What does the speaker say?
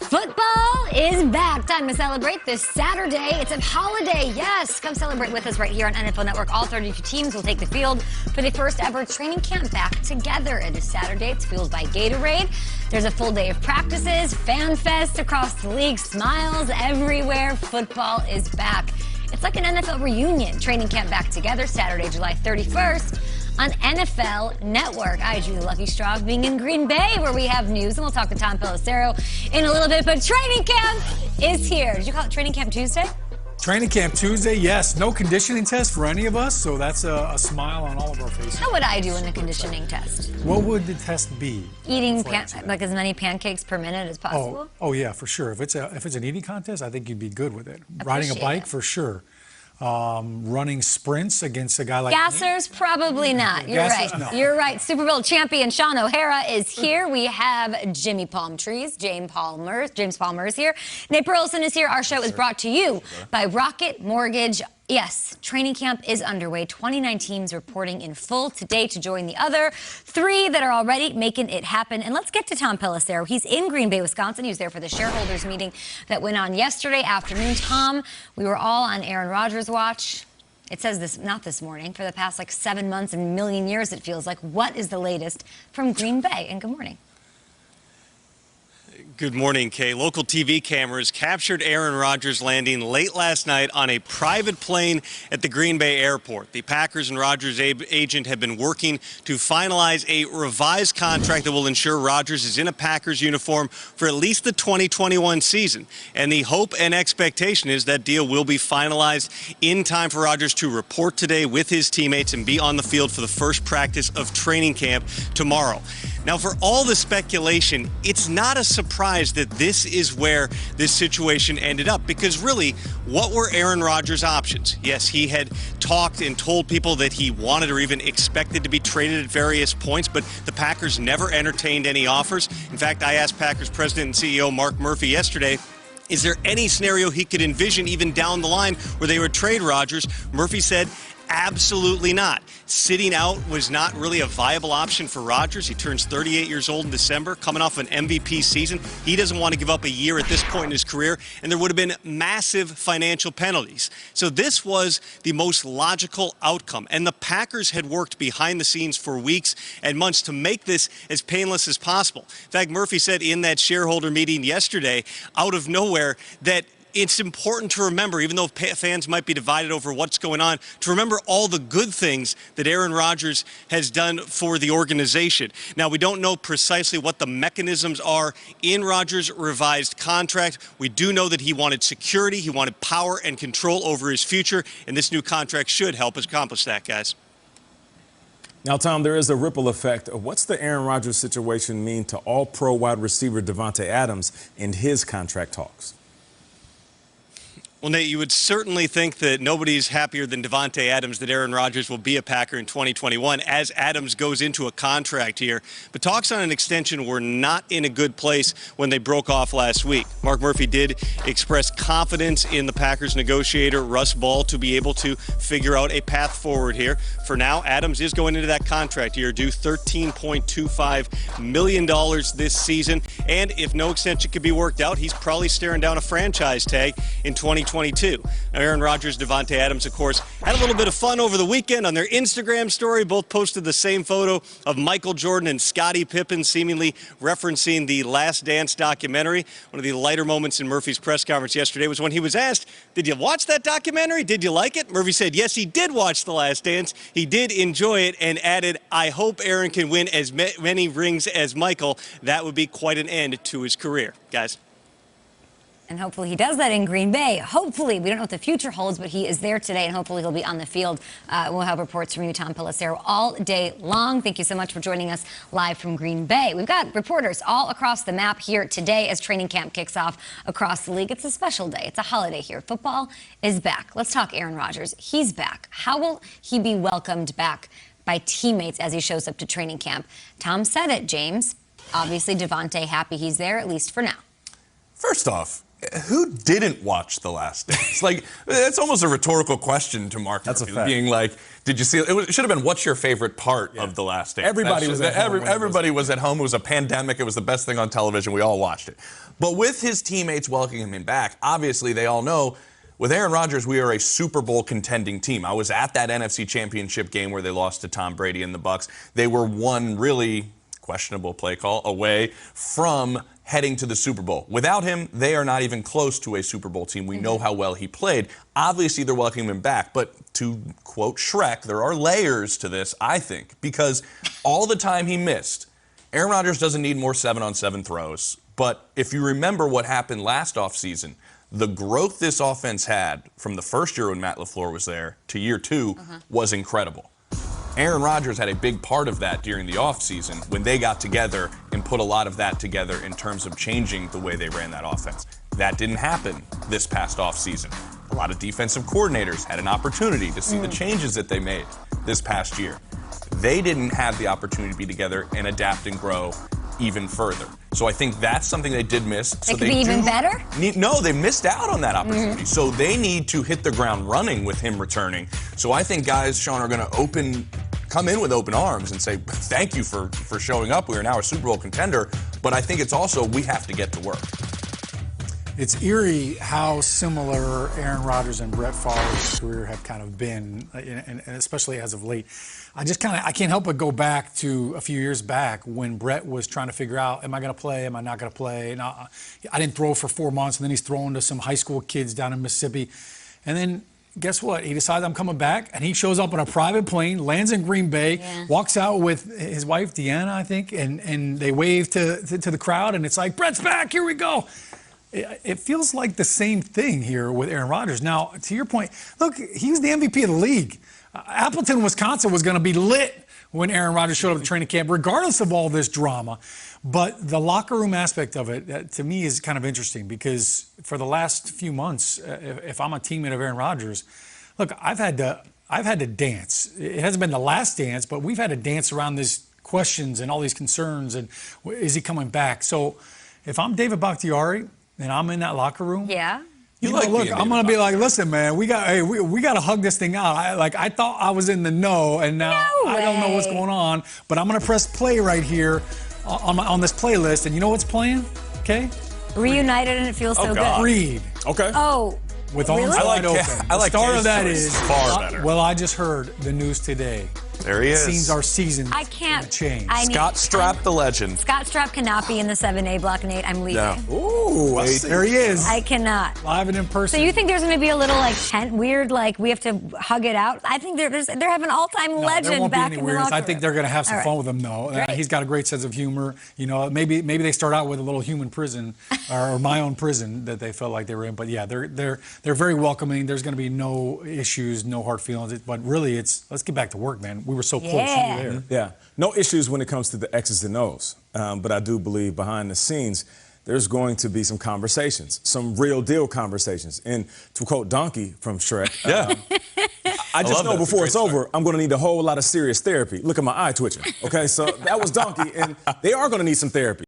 Football is back. Time to celebrate this Saturday. It's a holiday, yes. Come celebrate with us right here on NFL Network. All 32 teams will take the field for the first ever training camp back together. It is Saturday. It's fueled by Gatorade. There's a full day of practices, fan fest across the league, smiles everywhere. Football is back. It's like an NFL reunion. Training camp back together Saturday, July 31st. On NFL Network. I, Julie Lucky Strauss, being in Green Bay, where we have news, and we'll talk to Tom Pelissero in a little bit. But training camp is here. Did you call it Training Camp Tuesday? Training Camp Tuesday, yes. No conditioning test for any of us, so that's a smile on all of our faces. How would I do in the conditioning test? What would the test be? Eating like as many pancakes per minute as possible? Oh yeah, for sure. If it's an eating contest, I think you'd be good with it. Riding a bike, for sure. Running sprints against a guy like Gassers, probably not. You're Gassers, right. no. You're right. Super Bowl champion Sean O'Hara is here. We have Jimmy Palmtrees, James Palmer is here. Nate Burleson is here. Our show is brought to you by Rocket Mortgage. Yes, training camp is underway. 29 teams reporting in full today to join the other 3 that are already making it happen. And let's get to Tom Pelissero. He's in Green Bay, Wisconsin. He was there for the shareholders meeting that went on yesterday afternoon. Tom, we were all on Aaron Rodgers' watch. It says this, not this morning, for the past 7 months and a million years, it feels like. What is the latest from Green Bay? And good morning. Good morning, Kay. Local TV cameras captured Aaron Rodgers landing late last night on a private plane at the Green Bay airport. The Packers and Rodgers' agent have been working to finalize a revised contract that will ensure Rodgers is in a Packers uniform for at least the 2021 season. And the hope and expectation is that deal will be finalized in time for Rodgers to report today with his teammates and be on the field for the first practice of training camp tomorrow. Now, for all the speculation, it's not a surprise that this is where this situation ended up, because really, what were Aaron Rodgers' options? Yes, he had talked and told people that he wanted or even expected to be traded at various points, but the Packers never entertained any offers. In fact, I asked Packers president and CEO Mark Murphy yesterday, is there any scenario he could envision even down the line where they would trade Rodgers? Murphy said, absolutely not. Sitting out was not really a viable option for Rodgers. He turns 38 years old in December, coming off an MVP season. He doesn't want to give up a year at this point in his career, and there would have been massive financial penalties. So this was the most logical outcome, and the Packers had worked behind the scenes for weeks and months to make this as painless as possible. In fact, Murphy said in that shareholder meeting yesterday, out of nowhere, that it's important to remember, even though fans might be divided over what's going on, to remember all the good things that Aaron Rodgers has done for the organization. Now, we don't know precisely what the mechanisms are in Rodgers' revised contract. We do know that he wanted security, he wanted power and control over his future, and this new contract should help us accomplish that, guys. Now, Tom, there is a ripple effect. What's the Aaron Rodgers situation mean to all-pro wide receiver Davante Adams in his contract talks? Well, Nate, you would certainly think that nobody's happier than Davante Adams that Aaron Rodgers will be a Packer in 2021 as Adams goes into a contract here. But talks on an extension were not in a good place when they broke off last week. Mark Murphy did express confidence in the Packers negotiator, Russ Ball, to be able to figure out a path forward here. For now, Adams is going into that contract year, due $13.25 million this season. And if no extension could be worked out, he's probably staring down a franchise tag in 2022. Aaron Rodgers, Davante Adams, of course, had a little bit of fun over the weekend on their Instagram story. Both posted the same photo of Michael Jordan and Scottie Pippen, seemingly referencing the Last Dance documentary. One of the lighter moments in Murphy's press conference yesterday was when he was asked, did you watch that documentary? Did you like it? Murphy said, yes, he did watch The Last Dance. He did enjoy it, and added, I hope Aaron can win as many rings as Michael. That would be quite an end to his career. Guys. And hopefully he does that in Green Bay. Hopefully. We don't know what the future holds, but he is there today, and hopefully he'll be on the field. We'll have reports from you, Tom Pelissero, all day long. Thank you so much for joining us live from Green Bay. We've got reporters all across the map here today as training camp kicks off across the league. It's a special day. It's a holiday here. Football is back. Let's talk Aaron Rodgers. He's back. How will he be welcomed back by teammates as he shows up to training camp? Tom said it, James. Obviously, Davante happy he's there, at least for now. First off, who didn't watch The Last Dance? Like, it's almost a rhetorical question to Mark. That's Murphy, a fact. being like, did you see it? It should have been, what's your favorite part of The Last Dance? Everybody was at home. Everybody was at home. It was a pandemic. It was the best thing on television. We all watched it. But with his teammates welcoming him back, obviously they all know, with Aaron Rodgers, we are a Super Bowl contending team. I was at that NFC Championship game where they lost to Tom Brady and the Bucs. They were one really questionable play call away from heading to the Super Bowl. Without him, they are not even close to a Super Bowl team. We know how well he played. Obviously, they're welcoming him back. But to quote Shrek, there are layers to this, I think, because all the time he missed, Aaron Rodgers doesn't need more 7-on-7 throws. But if you remember what happened last offseason, the growth this offense had from the first year when Matt LaFleur was there to year two was incredible. Aaron Rodgers had a big part of that during the offseason when they got together and put a lot of that together in terms of changing the way they ran that offense. That didn't happen this past offseason. A lot of defensive coordinators had an opportunity to see the changes that they made this past year. They didn't have the opportunity to be together and adapt and grow even further. So I think that's something they did miss. They could be even better? No, they missed out on that opportunity. So they need to hit the ground running with him returning. So I think guys, Sean, are going to come in with open arms and say, thank you for showing up. We are now a Super Bowl contender. But I think it's also, we have to get to work. It's eerie how similar Aaron Rodgers and Brett Favre's career have kind of been, and especially as of late. I can't help but go back to a few years back when Brett was trying to figure out, am I going to play, am I not going to play? And I didn't throw for 4 months, and then he's throwing to some high school kids down in Mississippi. And then guess what? He decides I'm coming back, and he shows up on a private plane, lands in Green Bay, walks out with his wife, Deanna, I think, and they wave to the crowd, and it's like, Brett's back, here we go. It feels like the same thing here with Aaron Rodgers. Now, to your point, look, he was the MVP of the league. Appleton, Wisconsin was going to be lit when Aaron Rodgers showed up at training camp, regardless of all this drama. But the locker room aspect of it, to me, is kind of interesting because for the last few months, if I'm a teammate of Aaron Rodgers, look, I've had to dance. It hasn't been the last dance, but we've had to dance around these questions and all these concerns and is he coming back? So if I'm David Bakhtiari and I'm in that locker room, look, I'm gonna be like, listen, man, we got to hug this thing out. I thought I was in the know, and now I don't know what's going on. But I'm gonna press play right here on this playlist, and you know what's playing? Okay. Reunited, and it feels so good. Read. Okay. Oh. With arms wide open. The star of that is far better. Well, I just heard the news today. There he is. It seems our season change. Scott Strapp, the legend. Scott Strapp cannot be in the 7A block, Nate. I'm leaving. No. Ooh, there he is. I cannot. Live and in person. So you think there's going to be a little weird, we have to hug it out? I think they're having an all-time legend there won't back be any in the weirdness. locker room. I think they're going to have some fun with him, though. He's got a great sense of humor. You know, maybe they start out with a little human prison or my own prison that they felt like they were in. But yeah, they're very welcoming. There's going to be no issues, no hard feelings. But really, let's get back to work, man. We were so close. There. Yeah, no issues when it comes to the X's and O's, but I do believe behind the scenes there's going to be some conversations, some real deal conversations. And to quote Donkey from Shrek, I just know before it's over, I'm going to need a whole lot of serious therapy. Look at my eye twitching. Okay, so that was Donkey, and they are going to need some therapy.